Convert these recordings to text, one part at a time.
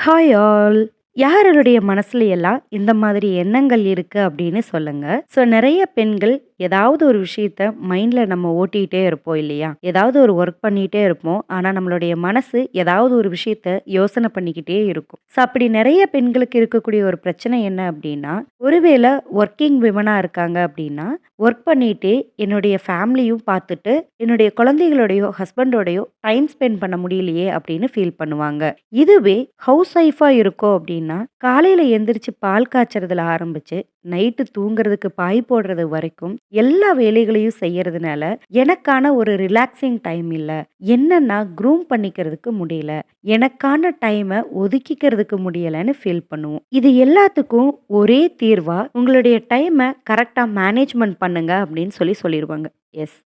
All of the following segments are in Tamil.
Hi all! யாருடைய மனசுல எல்லாம் இந்த மாதிரி எண்ணங்கள் இருக்கு அப்படின்னு சொல்லுங்க. ஸோ நெறைய பெண்கள் ஏதாவது ஒரு விஷயத்த மைண்ட்ல நம்ம ஓட்டிட்டே இருப்போம் இல்லையா? ஏதாவது ஒரு ஒர்க் பண்ணிட்டே இருப்போம். ஆனா நம்மளுடைய மனசு ஏதாவது ஒரு விஷயத்த யோசனை பண்ணிக்கிட்டே இருக்கும். ஸோ அப்படி நெறைய பெண்களுக்கு இருக்கக்கூடிய ஒரு பிரச்சனை என்ன அப்படின்னா, ஒருவேள வொர்க்கிங் விமனா இருக்காங்க அப்படின்னா, ஒர்க் பண்ணிட்டே என்னுடைய ஃபேமிலியும் பார்த்துட்டு, என்னுடைய குழந்தைகளோடையோ, ஹஸ்பண்டோடையோ டைம் ஸ்பெண்ட் பண்ண முடியலையே அப்படின்னு ஃபீல் பண்ணுவாங்க. இதுவே ஹவுஸ் ஒய்ஃபா இருக்கோம் அப்படின்னா, காலையில எந்திரிச்சு பால் காய்ச்சறதுல ஆரம்பிச்சு, நைட்டு தூங்குறதுக்கு பாய் போடுறது வரைக்கும் எல்லா வேலைகளையும் செய்யறதுனால, எனக்கான ஒரு ரிலாக்ஸிங் டைம் இல்ல. என்னன்னா க்ரூம் பண்ணிக்கிறதுக்கு முடியல. எனக்கான டைம ஒதுக்கிக்கிறதுக்கு முடியலன்னு ஃபீல் பண்ணுவோம். இது எல்லாத்துக்கும் ஒரே தீர்வா, உங்களுடைய டைம கரெக்ட்டா மேனேஜ்மென்ட் பண்ணுங்க அப்படின்னு சொல்லிருவாங்க. எஸ்.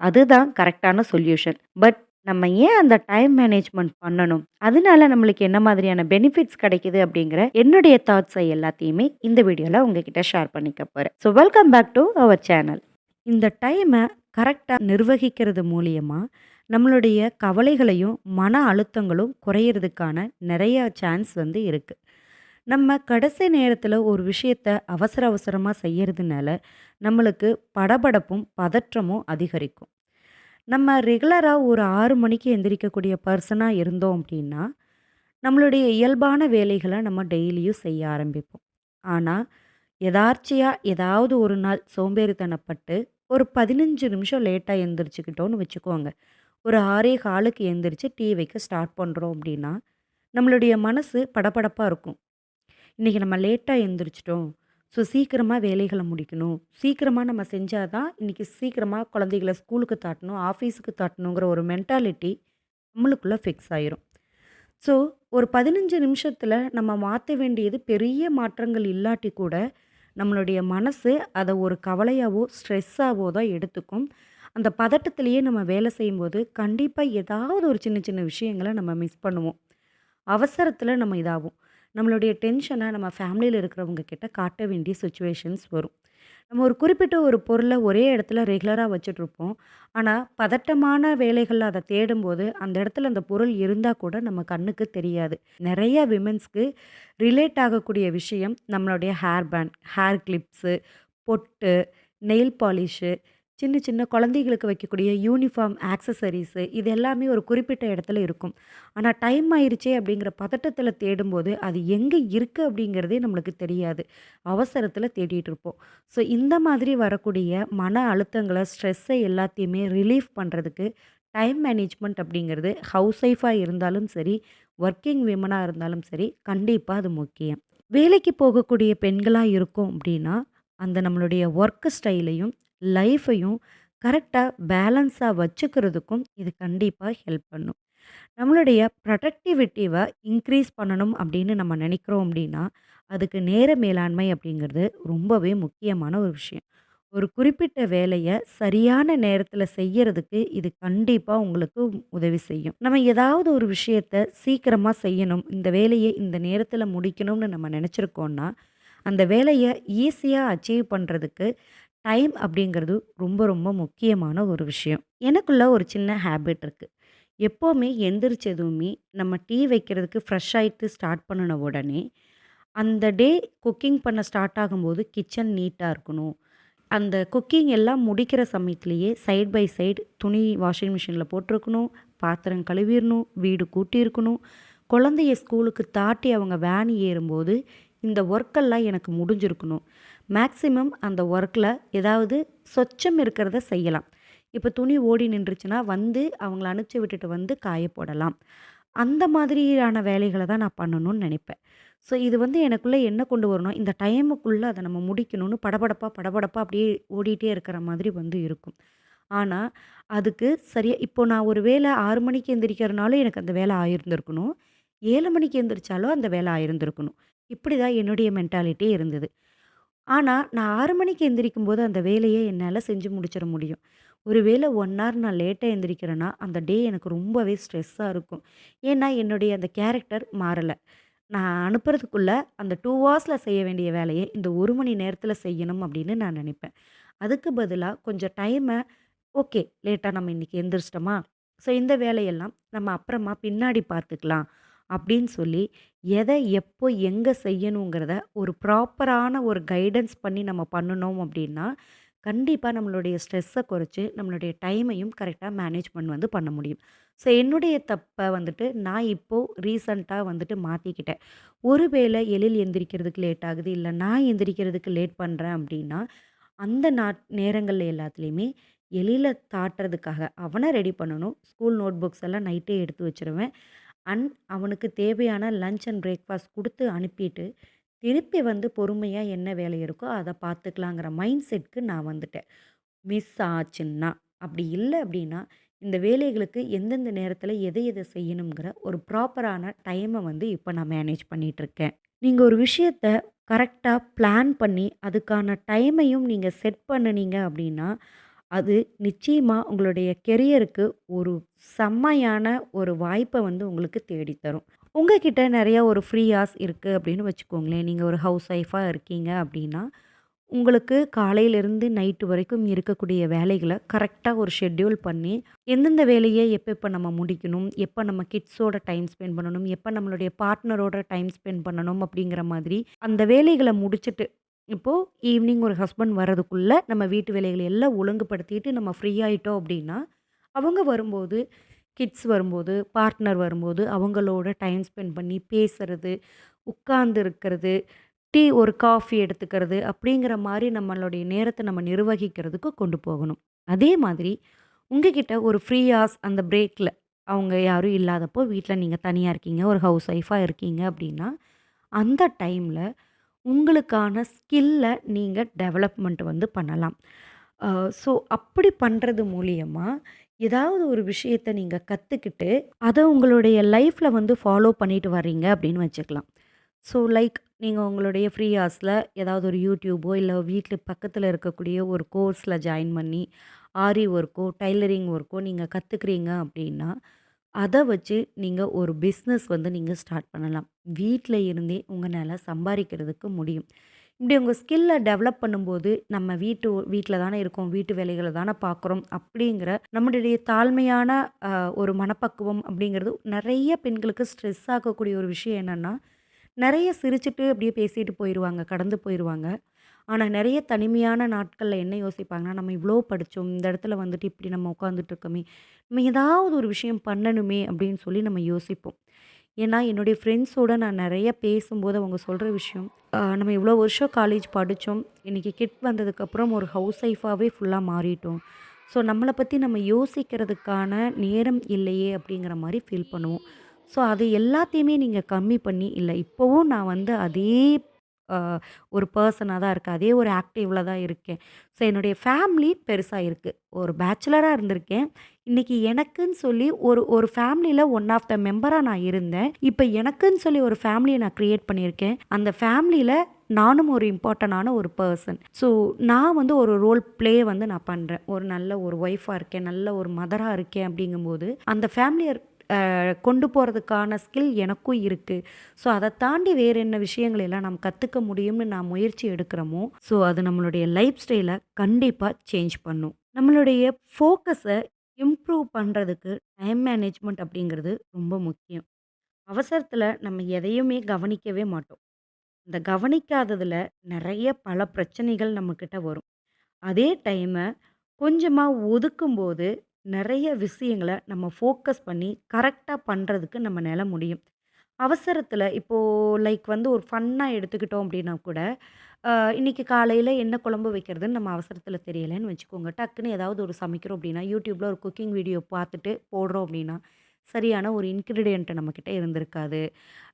அதுதான் கரெக்ட்டான சொல்யூஷன். பட் நம்ம ஏன் அந்த டைம் மேனேஜ்மென்ட் பண்ணணும்? அதனால நம்மளுக்கு என்ன மாதிரியான பெனிஃபிட்ஸ் கிடைக்குது அப்படிங்கிற என்னுடைய தாட்ஸ எல்லாத்தையுமே இந்த வீடியோல உங்ககிட்ட ஷேர் பண்ணிக்க போறேன். So welcome back to our channel. இந்த டைம கரெக்ட்டா நிர்வகிக்கிறது மூலியமா, நம்மளுடைய கவலைகளையும், மன அழுத்தங்களும் குறையறதுக்கான நெறைய சான்ஸ் இருக்கு. நம்ம கடைசி நேரத்துல ஒரு விஷயத்த அவசர அவசரமா செய்யறதுனால, நம்மளுக்கு படபடப்பும், பதற்றமும் அதிகரிக்கும். நம்ம ரெகுலரா ஒரு 6 மணிக்கு எந்திரிக்கக்கூடிய பர்சனா இருந்தோம் அப்படின்னா, நம்மளுடைய இயல்பான வேலைகள நம்ம டெய்லியும் செய்ய ஆரம்பிப்போம். ஆனா, எதார்ச்சையா ஏதாவது ஒரு நாள் சோம்பேறித்தனப்பட்டு, ஒரு 15 நிமிஷம் லேட்டா எந்திரிச்சுக்கிட்டோம்னு வச்சுக்கோங்க. ஒரு 6:15க்கு எந்திரிச்சு டீ வைக்க ஸ்டார்ட் பண்றோம் அப்படின்னா, நம்மளுடைய மனசு படபடப்பா இருக்கும். இன்னைக்கு நம்ம லேட்டா எந்திரிச்சிட்டோம். ஸோ சீக்கிரமா வேலைகள முடிக்கணும். சீக்கிரமா நம்ம செஞ்சா தான் இன்னைக்கு சீக்கிரமா குழந்தைகள ஸ்கூலுக்கு தாட்டணும், ஆஃபீஸுக்கு தாட்டணுங்கிற ஒரு மென்டாலிட்டி நம்மளுக்குள்ள ஃபிக்ஸ் ஆயிரும். ஸோ ஒரு 15 நிமிஷத்துல நம்ம மாத்த வேண்டியது பெரிய மாற்றங்கள் இல்லாட்டி கூட, நம்மளுடைய மனசு அத ஒரு கவலையாவோ, ஸ்ட்ரெஸ்ஸாவோ தான் எடுத்துக்கும். அந்த பதட்டத்திலேயே நம்ம வேலை செய்யும்போது, கண்டிப்பா ஏதாவது ஒரு சின்ன சின்ன விஷயங்கள நம்ம மிஸ் பண்ணுவோம். அவசரத்துல நம்ம இதாவும். நம்மளுடைய டென்ஷன நம்ம ஃபேமிலியில இருக்கிறவங்க கிட்ட காட்ட வேண்டிய சிச்சுவேஷன்ஸ் வரும். நம்ம ஒரு குறிப்பிட்ட ஒரு பொருள ஒரே இடத்துல ரெகுலரா வச்சுட்ருப்போம். ஆனா, பதட்டமான வேலைகள்ல அத தேடும்போது, அந்த இடத்துல அந்த பொருள் இருந்தா கூட நம்ம கண்ணுக்கு தெரியாது. நெறைய விமென்ஸ்க்கு ரிலேட் ஆகக்கூடிய விஷயம் நம்மளுடைய ஹேர் பேண்ட், ஹேர் கிளிப்ஸு, பொட்டு, நெயில் பாலிஷு, சின்ன சின்ன குழந்தைகளுக்கு வைக்கக்கூடிய யூனிஃபார்ம், ஆக்சஸரீஸு இது எல்லாமே ஒரு குறிப்பிட்ட இடத்துல இருக்கும். ஆனா, டைம் ஆயிருச்சே அப்படிங்கிற பதட்டத்தில தேடும்போது, அது எங்க இருக்கு அப்படிங்கிறதே நம்மளுக்கு தெரியாது. அவசரத்தில தேடிட்டு இருப்போம். ஸோ, இந்த மாதிரி வரக்கூடிய மன அழுத்தங்கள, ஸ்ட்ரெஸ்ஸை எல்லாத்தையுமே ரிலீஃப் பண்றதுக்கு டைம் மேனேஜ்மெண்ட் அப்படிங்கிறது ஹவுஸ் ஒய்ஃபா இருந்தாலும் சரி, வொர்க்கிங் விமனா இருந்தாலும் சரி, கண்டிப்பா அது முக்கியம். வேலைக்கு போகக்கூடிய பெண்களா இருக்கோம் அப்படின்னா, அந்த நம்மளுடைய ஒர்க் ஸ்டைலையும், லைஃபையும் கரெக்ட்டா பேலன்ஸா வச்சுக்கிறதுக்கும் இது கண்டிப்பா ஹெல்ப் பண்ணும். நம்மளுடைய ப்ரொடக்டிவிட்டிவ இன்க்ரீஸ் பண்ணணும் அப்படின்னு நம்ம நினைக்கிறோம் அப்படின்னா, அதுக்கு நேர மேலாண்மை அப்படிங்கிறது ரொம்பவே முக்கியமான ஒரு விஷயம். ஒரு குறிப்பிட்ட வேலைய சரியான நேரத்தில செய்யறதுக்கு இது கண்டிப்பா உங்களுக்கு உதவி செய்யும். நம்ம ஏதாவது ஒரு விஷயத்த சீக்கிரமா செய்யணும், இந்த வேலைய இந்த நேரத்தில முடிக்கணும்னு நம்ம நினைச்சிருக்கோம்னா, அந்த வேலைய ஈஸியா அச்சீவ் பண்றதுக்கு டைம் அப்படிங்கிறது ரொம்ப ரொம்ப முக்கியமான ஒரு விஷயம். எனக்குள்ள ஒரு சின்ன ஹேபிட் இருக்கு. எப்போவுமே எந்திரிச்சதுமே நம்ம டீ வைக்கிறதுக்கு ஃப்ரெஷ் ஆயிட்டு ஸ்டார்ட் பண்ணுன உடனே, அந்த டே குக்கிங் பண்ண ஸ்டார்ட் ஆகும்போது கிச்சன் நீட்டா இருக்கணும். அந்த குக்கிங் எல்லாம் முடிக்கிற சமயத்திலேயே சைட் பை சைடு துணி வாஷிங் மிஷினில போட்டிருக்கணும், பாத்திரம் கழுவிறணும், வீடு கூட்டியிருக்கணும். குழந்தைய ஸ்கூலுக்கு தாட்டி அவங்க வேன் ஏறும்போது, இந்த ஒர்க்கெல்லாம் எனக்கு முடிஞ்சிருக்கணும். மேக்ஸிமம் அந்த ஒர்க்ல ஏதாவது சொச்சம் இருக்கிறத செய்யலாம். இப்ப துணி ஓடி நின்றுச்சுன்னா வந்து அவங்கள அனுப்பிச்சு விட்டுட்டு வந்து காய போடலாம். அந்த மாதிரியான வேலைகள தான் நான் பண்ணணும்னு நெனைப்பேன். ஸோ இது எனக்குள்ள என்ன கொண்டு வரணும், இந்த டைமுக்குள்ள அத நம்ம முடிக்கணும்னு படபடப்பா, படபடப்பா அப்படியே ஓடிட்டே இருக்கிற மாதிரி இருக்கும். ஆனா, அதுக்கு சரியா இப்போ நான் ஒரு வேள 6 மணிக்கு எந்திரிக்கிறனாலும் எனக்கு அந்த வேலை ஆயிருந்திருக்கணும். 7 மணிக்கு எந்திரிச்சாலும் அந்த வேலை ஆயிருந்திருக்கணும். இப்படிதான் என்னுடைய மென்டாலிட்டி இருந்தது. ஆனா, நான் 6 மணிக்கு எந்திரிக்கும்போது அந்த வேலைய என்னால செஞ்சு முடிச்சிட முடியும். ஒரு வேள 1 ஹவர் நான் லேட்டா எந்திரிக்கிறேன்னா, அந்த டே எனக்கு ரொம்பவே ஸ்ட்ரெஸ்ஸா இருக்கும். ஏன்னா, என்னுடைய அந்த கேரக்டர் மாறல. நான் அனுப்புறதுக்குள்ள அந்த 2 ஹவர்ஸ்ல செய்ய வேண்டிய வேலைய இந்த 1 மணி நேரத்தில செய்யணும் அப்படின்னு நான் நினைப்பேன். அதுக்கு பதிலா கொஞ்சம் ஓகே லேட்டா நம்ம இன்னைக்கு எந்திரிச்சிட்டோமா, ஸோ இந்த வேலையெல்லாம் நம்ம அப்புறமா பின்னாடி பார்த்துக்கலாம் அப்படின்னு சொல்லி எதை, எப்போ, எங்க செய்யணுங்கிறத ஒரு ப்ராப்பரான ஒரு கைடன்ஸ் பண்ணி நம்ம பண்ணுனோம் அப்படின்னா, கண்டிப்பா நம்மளுடைய ஸ்ட்ரெஸ்ஸ குறைச்சு, நம்மளுடைய டைமையும் கரெக்ட்டா மேனேஜ்மெண்ட் வந்து பண்ண முடியும். ஸோ என்னுடைய தப்ப வந்துட்டு நான் இப்போ ரீசென்ட்டா வந்துட்டு மாத்திக்கிட்டேன். ஒருவேளை எழில் எந்திரிக்கிறதுக்கு லேட் ஆகுது, இல்ல நான் எந்திரிக்கிறதுக்கு லேட் பண்றேன் அப்படின்னா, அந்த நேரங்கள்ல எல்லாத்துலயுமே எழில தாட்டுறதுக்காக அவன ரெடி பண்ணணும். ஸ்கூல் நோட் புக்ஸ் எல்லாம் நைட்டே எடுத்து வச்சுருவேன். அவனுக்கு தேவையான லஞ்ச் அண்ட் பிரேக்ஃபாஸ்ட் குடுத்து அனுப்பிட்டு, திருப்பி வந்து பொறுமையா என்ன வேலை இருக்கோ அத பார்த்துக்கலாங்கிற மைண்ட் செட்க்கு நான் வந்துட்டேன். மிஸ் ஆச்சுன்னா, அப்படி இல்ல அப்படின்னா, இந்த வேலைகளுக்கு எந்தெந்த நேரத்தில எத எத செய்யணுங்கிற ஒரு ப்ராப்பரான டைம வந்து இப்ப நான் மேனேஜ் பண்ணிட்டுருக்கேன். நீங்க ஒரு விஷயத்த கரெக்ட்டா பிளான் பண்ணி, அதுக்கான டைமையும் நீங்க செட் பண்ணுனீங்க அப்படின்னா, அது நிச்சயமா உங்களுடைய கெரியருக்கு ஒரு செம்மையான ஒரு வாய்ப்ப வந்து உங்களுக்கு தேடி தரும். உங்ககிட்ட நெறைய ஒரு ஃப்ரீ ஹார்ஸ் இருக்கு அப்படின்னு வச்சுக்கோங்களேன். நீங்க ஒரு ஹவுஸ் ஒய்ஃபா இருக்கீங்க அப்படின்னா, உங்களுக்கு காலையிலிருந்து நைட்டு வரைக்கும் இருக்கக்கூடிய வேலைகள கரெக்ட்டா ஒரு ஷெட்யூல் பண்ணி, எந்தெந்த வேலைய எப்ப நம்ம முடிக்கணும், எப்ப நம்ம கிட்ஸோட டைம் ஸ்பெண்ட் பண்ணணும், எப்ப நம்மளுடைய பார்ட்னரோட டைம் ஸ்பெண்ட் பண்ணணும் அப்படிங்கிற மாதிரி, அந்த வேலைகள முடிச்சுட்டு, இப்போ ஈவினிங் ஒரு ஹஸ்பண்ட் வர்றதுக்குள்ள நம்ம வீட்டு வேலைகள எல்லாம் ஒழுங்குபடுத்திட்டு நம்ம ஃப்ரீ ஆயிட்டோம் அப்படின்னா, அவங்க வரும்போது, கிட்ஸ் வரும்போது, பார்ட்னர் வரும்போது, அவங்களோட டைம் ஸ்பெண்ட் பண்ணி பேசுறது, உட்கார்ந்து இருக்கிறது, ஒரு காஃபி எடுத்துக்கிறது அப்படிங்கிற மாரி நம்மளுடைய நேரத்த நம்ம நிர்வகிக்கிறதுக்கு கொண்டு போகணும். அதே மாதிரி உங்ககிட்ட ஒரு ஃப்ரீ ஹார்ஸ் அந்த பிரேக்ல அவங்க யாரும் இல்லாதப்போ வீட்ல நீங்க தனியா இருக்கீங்க. ஒரு ஹவுஸ் ஒய்ஃபா இருக்கீங்க அப்படின்னா, அந்த டைம்ல உங்களுக்கான ஸ்கில்ல நீங்க டெவலப்மெண்ட் வந்து பண்ணலாம். அ ஸோ அப்படி பண்றது மூலியமா, ஏதாவது ஒரு விஷயத்த நீங்க கத்துக்கிட்டு, அத உங்களுடைய லைஃப்ல வந்து ஃபாலோ பண்ணிட்டு வர்றீங்க அப்படின்னு வச்சுக்கலாம். ஸோ லைக் நீங்க உங்களுடைய ஃப்ரீ ஹார்ஸ்ல ஏதாவது ஒரு யூடியூபோ, இல்ல வீட்ல பக்கத்துல இருக்கக்கூடிய ஒரு கோர்ஸ்ல ஜாயின் பண்ணி, ஆரி ஒர்க்கோ, டைலரிங் ஒர்க்கோ நீங்க கத்துக்கிறீங்க அப்படின்னா, அத வச்சு நீங்க ஒரு பிசினஸ் வந்து நீங்க ஸ்டார்ட் பண்ணலாம். வீட்ல இருந்தே உங்கனால சம்பாரிக்கிறதுக்கு முடியும். இப்படி உங்க ஸ்கில்ல டெவலப் பண்ணும்போது, நம்ம வீட்ல தானே இருக்கோம், வீட்டு வேலைகள தானே பார்க்குறோம், அப்படிங்கிற நம்மளுடைய தாழ்மையான அ ஒரு மனப்பக்குவம் அப்படிங்கிறது நெறைய பெண்களுக்கு ஸ்ட்ரெஸ் ஆக்கக்கூடிய ஒரு விஷயம் என்னன்னா, நெறைய சிரிச்சுட்டு அப்படியே பேசிட்டு போயிருவாங்க, கடந்து போயிருவாங்க. ஆனா, நெறைய தனிமையான நாட்கள்ல என்ன யோசிப்பாங்கன்னா, நம்ம இவ்ளோ படிச்சோம். இந்த இடத்துல வந்துட்டு இப்படி நம்ம உட்காந்துட்டு இருக்கோமே! நம்ம ஏதாவது ஒரு விஷயம் பண்ணணுமே! அப்படின்னு சொல்லி நம்ம யோசிப்போம். ஏன்னா, என்னுடைய ஃப்ரெண்ட்ஸோட நான் நெறைய பேசும்போது அவங்க சொல்ற விஷயம், நம்ம இவ்ளோ வருஷம் காலேஜ் படிச்சோம். இன்னைக்கு கிட் வந்ததுக்கப்புறம் ஒரு ஹவுஸ் ஒய்ஃபாவே ஃபுல்லா மாறிட்டோம். ஸோ, நம்மள பத்தி நம்ம யோசிக்கிறதுக்கான நேரம் இல்லையே! அப்படிங்கிற மாரி ஃபீல் பண்ணுவோம். ஸோ, அது எல்லாத்தையுமே நீங்க கம்மி பண்ணி, இல்ல இப்பவும் நான் வந்து அதே அ ஒரு பெர்சனா தான் இருக்கேன். அதே ஒரு ஆக்டிவ்ல தான் இருக்கேன். ஸோ என்னுடைய ஃபேமிலி பெருசா இருக்கு. ஒரு பேச்சுலரா இருந்திருக்கேன். இன்னைக்கு எனக்குன்னு சொல்லி ஒரு ஒரு ஃபேமிலில ஒன் ஆஃப் த மெம்பரா நான் இருந்தேன். இப்ப எனக்குன்னு சொல்லி ஒரு ஃபேமிலிய நான் கிரியேட் பண்ணியிருக்கேன். அந்த ஃபேமிலில நானும் ஒரு இம்பார்ட்டன்டான ஒரு பெர்சன். ஸோ நான் வந்து ஒரு ரோல் ப்ளே வந்து நான் பண்றேன். ஒரு நல்ல ஒரு ஒய்ஃபா இருக்கேன். நல்ல ஒரு மதரா இருக்கேன் அப்படிங்கும்போது, அந்த ஃபேமிலிய கொண்டு போறதுக்கான ஸ்கில் எனக்கும் இருக்கு. ஸோ அத தாண்டி வேற என்ன விஷயங்கள் எல்லாம் நம்ம கத்துக்க முடியும்னு நான் முயற்சி எடுக்கிறோமோ, ஸோ அது நம்மளுடைய லைஃப் ஸ்டைல கண்டிப்பா சேஞ்ச் பண்ணும். நம்மளுடைய ஃபோக்கஸ இம்ப்ரூவ் பண்றதுக்கு டைம் மேனேஜ்மென்ட் அப்படிங்கிறது ரொம்ப முக்கியம். அவசரத்துல நம்ம எதையுமே கவனிக்கவே மாட்டோம். இந்த கவனிக்காததுல நெறைய பல பிரச்சனைகள் நம்மகிட்ட வரும். அதே டைம கொஞ்சமா ஒதுக்கும்போது, நெறைய விஷயங்கள நம்ம ஃபோக்கஸ் பண்ணி கரெக்ட்டா பண்றதுக்கு நம்மனால முடியும். அவசரத்துல இப்போ லைக் வந்து ஒரு ஃபன்னா எடுத்துக்கிட்டோம் அப்டின்னா கூட, இன்னைக்கு காலையில என்ன குழம்பு வைக்கிறதுன்னு நம்ம அவசரத்துல தெரியலன்னு வச்சுக்கோங்க. டக்குன்னு ஏதாவது ஒரு சமைக்கிறோம் அப்டின்னா, YouTubeல ஒரு குக்கிங் வீடியோ பார்த்துட்டு போடுறோம் அப்டின்னா, சரியான ஒரு இன்கிரிடியன்ட் நம்மகிட்ட இருந்திருக்காது.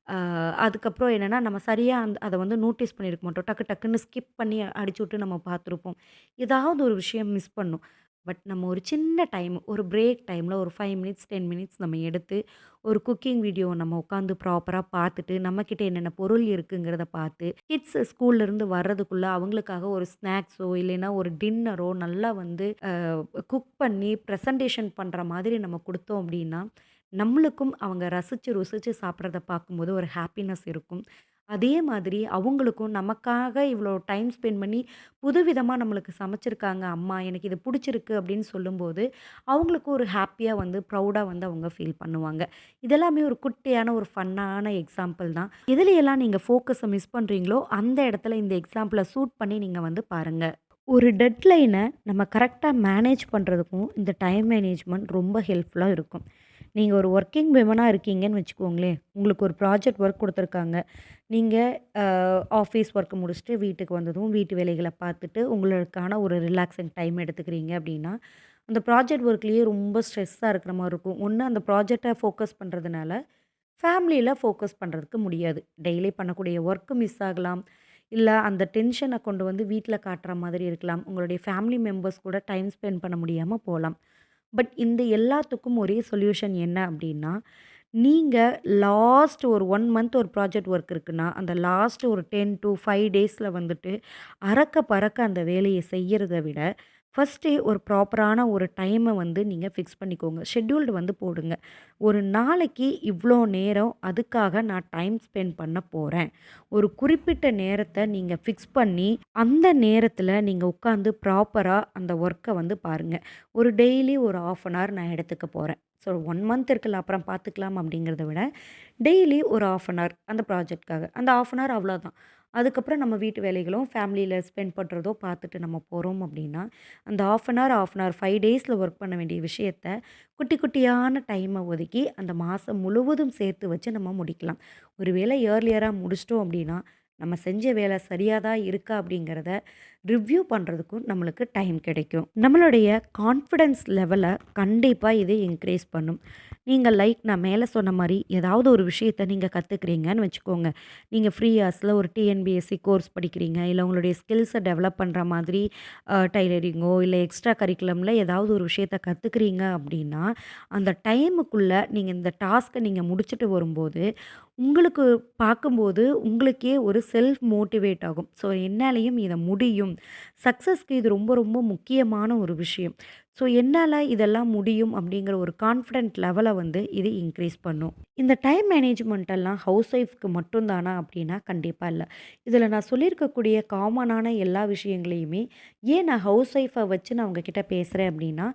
அ அதுக்கப்புறம் என்னன்னா, நம்ம சரியா அத வந்து நோட்டீஸ் பண்ணியிருக்க மாட்டோம். டக்கு டக்குன்னு ஸ்கிப் பண்ணி அடிச்சுவிட்டு நம்ம பார்த்துருப்போம். ஏதாவது ஒரு விஷயம் மிஸ் பண்ணும். பட் நம்ம ஒரு சின்ன டைம், ஒரு பிரேக் டைம்ல ஒரு 5 மினிட்ஸ், 10 மினிட்ஸ் நம்ம எடுத்து, ஒரு குக்கிங் வீடியோ நம்ம உட்காந்து ப்ராப்பரா பார்த்துட்டு, நம்மகிட்ட என்னென்ன பொருள் இருக்குங்கிறத பார்த்து, கிட்ஸ் ஸ்கூல்லேருந்து வர்றதுக்குள்ள அவங்களுக்காக ஒரு ஸ்நாக்ஸோ, இல்லைன்னா ஒரு டின்னரோ நல்லா வந்து குக் பண்ணி பிரசன்டேஷன் பண்ற மாதிரி நம்ம குடுத்தோம் அப்டின்னா, நம்மளுக்கும் அவங்க ரசிச்சு, ருசிச்சு சாப்பிடுறத பார்க்கும்போது ஒரு ஹாப்பினஸ் இருக்கும். அதே மாதிரி அவங்களுக்கும் நமக்காக இவ்வளோ டைம் ஸ்பெண்ட் பண்ணி புதுவிதமா நம்மளுக்கு சமைச்சிருக்காங்க அம்மா, எனக்கு இது புடிச்சிருக்கு அப்படின்னு சொல்லும்போது, அவங்களுக்கும் ஒரு ஹாப்பியா வந்து ப்ரவுடா வந்து அவங்க ஃபீல் பண்ணுவாங்க. இதெல்லாமே ஒரு குட்டியான ஒரு ஃபன்னான எக்ஸாம்பிள் தான். எதுலயெல்லாம் நீங்க ஃபோக்கஸ மிஸ் பண்றீங்களோ, அந்த இடத்துல இந்த எக்ஸாம்பிள சூட் பண்ணி நீங்க வந்து பாருங்க. ஒரு டெட்லைன நம்ம கரெக்ட்டா மேனேஜ் பண்றதுக்கும், இந்த டைம் மேனேஜ்மெண்ட் ரொம்ப ஹெல்ப்ஃபுல்லா இருக்கும். நீங்க ஒரு வொர்க்கிங் விமனா இருக்கீங்கன்னு வச்சுக்கோங்களேன். உங்களுக்கு ஒரு ப்ராஜெக்ட் ஒர்க் குடுத்துருக்காங்க. நீங்க அ ஆஃபீஸ் ஒர்க் முடிச்சுட்டு வீட்டுக்கு வந்ததும், வீட்டு வேலைகள பார்த்துட்டு, உங்களுக்கான ஒரு ரிலாக்சிங் டைம் எடுத்துக்கிறீங்க அப்படின்னா, அந்த ப்ராஜெக்ட் ஒர்க்லயே ரொம்ப ஸ்ட்ரெஸ்ஸா இருக்கிற மாரி இருக்கும். ஒண்ணு அந்த ப்ராஜெக்ட்ட ஃபோக்கஸ் பண்றதுனால, ஃபேமிலியில ஃபோக்கஸ் பண்றதுக்கு முடியாது. டெய்லி பண்ணக்கூடிய ஒர்க் மிஸ் ஆகலாம். இல்ல அந்த டென்ஷன கொண்டு வந்து வீட்ல காட்டுற மாதிரி இருக்கலாம். உங்களுடைய ஃபேமிலி மெம்பர்ஸ் கூட டைம் ஸ்பெண்ட் பண்ண முடியாம போலாம். பட் இந்த எல்லாத்துக்கும் ஒரே சொல்யூஷன் என்ன அப்டின்னா, நீங்க லாஸ்ட் ஒரு 1 மந்த் ஒரு ப்ராஜெக்ட் ஒர்க் இருக்குன்னா, அந்த லாஸ்ட் ஒரு 10 டூ 5 டேஸ்ல வந்துட்டு அறக்க பறக்க அந்த வேலைய செய்யறத விட, ஃபர்ஸ்ட்டே ஒரு ப்ராப்பரான ஒரு டைம வந்து நீங்க ஃபிக்ஸ் பண்ணிக்கோங்க. ஷெட்யூல்டு வந்து போடுங்க. ஒரு நாளைக்கு இவ்ளோ நேரம் அதுக்காக நான் டைம் ஸ்பெண்ட் பண்ண போறேன். ஒரு குறிப்பிட்ட நேரத்த நீங்க ஃபிக்ஸ் பண்ணி, அந்த நேரத்தில நீங்க உட்காந்து ப்ராப்பரா அந்த ஒர்க்க வந்து பாருங்க. ஒரு டெய்லி ஒரு 1/2 அன் ஹவர் நான் எடுத்துக்க போறேன். ஸோ 1 மந்த் இருக்குல்ல அப்புறம் பார்த்துக்கலாம் அப்படிங்கிறத விட, டெய்லி ஒரு 1/2 அன் ஹவர் அந்த ப்ராஜெக்ட்காக. அந்த 1/2 அன் ஹவர் அவ்வளோதான். அதுக்கப்புறம் நம்ம வீட்டு வேலைகளும், ஃபேமிலியில ஸ்பெண்ட் பண்றதோ பார்த்துட்டு நம்ம போறோம் அப்படின்னா, அந்த 1/2 அன் ஹவர், 1/2 அன் ஹவர் 5 டேஸ்ல ஒர்க் பண்ண வேண்டிய விஷயத்த, குட்டி குட்டியான டைம ஒதுக்கி, அந்த மாசம் முழுவதும் சேர்த்து வச்சு நம்ம முடிக்கலாம். ஒரு வேளை இயர்லியரா முடிச்சிட்டோம் அப்படின்னா, நம்ம செஞ்ச வேலை சரியா தான் இருக்கா அப்படிங்கிறத ரிவ்யூ பண்றதுக்கும் நம்மளுக்கு டைம் கிடைக்கும். நம்மளுடைய கான்ஃபிடன்ஸ் லெவல கண்டிப்பா இது இன்க்ரீஸ் பண்ணும். நீங்க லைக் நான் மேல சொன்ன மாரி ஏதாவது ஒரு விஷயத்த நீங்க கத்துக்கிறீங்கன்னு வச்சுக்கோங்க. நீங்க ஃப்ரீ ஹார்ஸ்ல ஒரு டிஎன்பிஎஸ்சி கோர்ஸ் படிக்கிறீங்க. இல்ல உங்களுடைய ஸ்கில்ஸ டெவலப் பண்ற மாதிரி டைலரிங்கோ இல்ல எக்ஸ்ட்ரா கரிக்குலம்ல ஏதாவது ஒரு விஷயத்த கத்துக்கிறீங்க அப்படின்னா, அந்த டைமுக்குள்ள நீங்க இந்த டாஸ்க்க நீங்க முடிச்சுட்டு வரும்போது, உங்களுக்கு பார்க்கும்போது உங்களுக்கே ஒரு செல்ஃப் மோட்டிவேட் ஆகும். ஸோ என்னாலயும் இத முடியும். சக்சஸ்க்கு இது ரொம்ப ரொம்ப முக்கியமான ஒரு விஷயம். ஸோ என்னால இதெல்லாம் முடியும் அப்படிங்கிற ஒரு கான்ஃபிடென்ட் லெவல வந்து இது இன்க்ரீஸ் பண்ணும். இந்த டைம் மேனேஜ்மெண்ட் எல்லாம் ஹவுஸ் ஒய்ஃப்க்கு மட்டும் தானா அப்படின்னா கண்டிப்பா இல்ல. இதில நான் சொல்லியிருக்கக்கூடிய காமனான எல்லா விஷயங்களையுமே ஏன் நான் ஹவுஸ் ஒய்ஃப வச்சு நான் உங்ககிட்ட பேசுறேன் அப்படின்னா,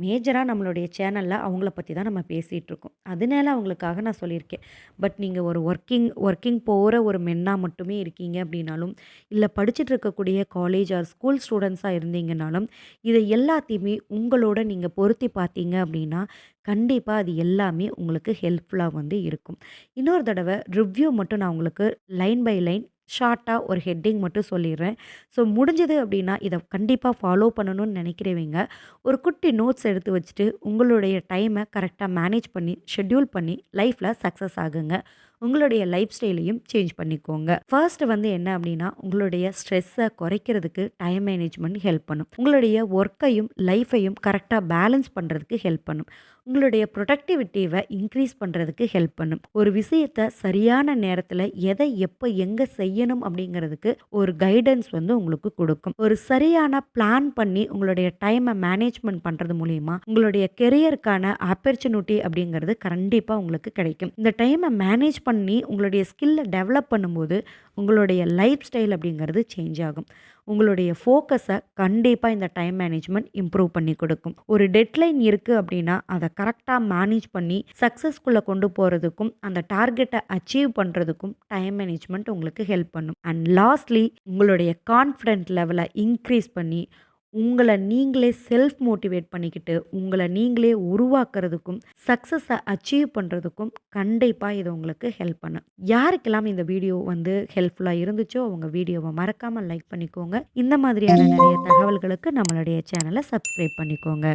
மேஜரா நம்மளுடைய சேனல்ல அவங்கள பத்தி தான் நம்ம பேசிட்டு இருக்கோம். அதனால அவங்களுக்காக நான் சொல்லியிருக்கேன். பட் நீங்க ஒரு ஒர்க்கிங் ஒர்க்கிங் போற ஒரு மென்னா மட்டுமே இருக்கீங்க அப்படின்னாலும், இல்ல படிச்சுட்டு இருக்கக்கூடிய காலேஜ் ஆர் ஸ்கூல் ஸ்டூடண்ட்ஸா இருந்தீங்கனாலும், இதை எல்லாத்தையுமே உங்களோட நீங்க பொருத்தி பார்த்தீங்க அப்படின்னா, கண்டிப்பா அது எல்லாமே உங்களுக்கு ஹெல்ப்ஃபுல்லா வந்து இருக்கும். இன்னொரு தடவ ரிவ்யூ மட்டும் நான் உங்களுக்கு லைன் பை லைன் ஷார்ட்டா ஒரு ஹெட்டிங் மட்டும் சொல்லிர்றேன். ஸோ முடிஞ்சது அப்படின்னா, இத கண்டிப்பா ஃபாலோ பண்ணணும்னு நினைக்கிறவங்க, ஒரு குட்டி நோட்ஸ் எடுத்து வச்சுட்டு, உங்களுடைய டைம கரெக்ட்டா மேனேஜ் பண்ணி, ஷெட்யூல் பண்ணி லைஃப்ல சக்சஸ் ஆகுங்க. உங்களுடைய லைஃப் ஸ்டைலையும் சேஞ்ச் பண்ணிக்கோங்க. ஃபர்ஸ்ட் வந்து என்ன அப்படின்னா, உங்களுடைய ஸ்ட்ரெஸ்ஸ குறைக்கிறதுக்கு டைம் மேனேஜ்மெண்ட் ஹெல்ப் பண்ணும். உங்களுடைய ஒர்க்கையும், லைஃபையும் கரெக்ட்டா பேலன்ஸ் பண்றதுக்கு ஹெல்ப் பண்ணும். உங்களுடைய ப்ரொடக்டிவிட்டிவ இன்க்ரீஸ் பண்றதுக்கு ஹெல்ப் பண்ணும். ஒரு விஷயத்த சரியான நேரத்துல எதை, எப்ப, எங்க செய்யணும் அப்படிங்கிறதுக்கு ஒரு கைடன்ஸ் வந்து உங்களுக்கு குடுக்கும். ஒரு சரியான பிளான் பண்ணி உங்களுடைய டைம மேனேஜ்மென்ட் பண்றது மூலியமா, உங்களுடைய கெரியருக்கான ஆப்பர்ச்சுனிட்டி அப்படிங்கிறது கண்டிப்பா உங்களுக்கு கிடைக்கும். இந்த டைம மேனேஜ் பண்ணி உங்களுடைய ஸ்கில்ல டெவலப் பண்ணும்போது, உங்களுடைய லைஃப் ஸ்டைல் அப்படிங்கிறது சேஞ்ச் ஆகும். உங்களுடைய ஃபோக்கஸ கண்டிப்பா இந்த டைம் மேனேஜ்மென்ட் இம்ப்ரூவ் பண்ணி கொடுக்கும். ஒரு டெட்லைன் இருக்கு அப்படின்னா, அத கரெக்ட்டா மேனேஜ் பண்ணி சக்சஸ்குள்ள கொண்டு போறதுக்கும், அந்த டார்கெட்ட அச்சீவ் பண்றதுக்கும் டைம் மேனேஜ்மென்ட் உங்களுக்கு ஹெல்ப் பண்ணும். அண்ட் லாஸ்ட்லி உங்களுடைய கான்ஃபிடென்ட் லெவல இன்க்ரீஸ் பண்ணி, உங்கள நீங்களே செல்ஃப் மோட்டிவேட் பண்ணிக்கிட்டு, உங்கள நீங்களே உருவாக்குறதுக்கும், சக்சஸ அச்சீவ் பண்றதுக்கும் கண்டிப்பா இது உங்களுக்கு ஹெல்ப் பண்ணும். யாருக்கெல்லாம் இந்த வீடியோ வந்து ஹெல்ப்ஃபுல்லா இருந்துச்சோ, அவங்க வீடியோவ மறக்காம லைக் பண்ணிக்கோங்க. இந்த மாதிரியான நெறைய தகவல்களுக்கு நம்மளுடைய சேனல சப்ஸ்கிரைப் பண்ணிக்கோங்க.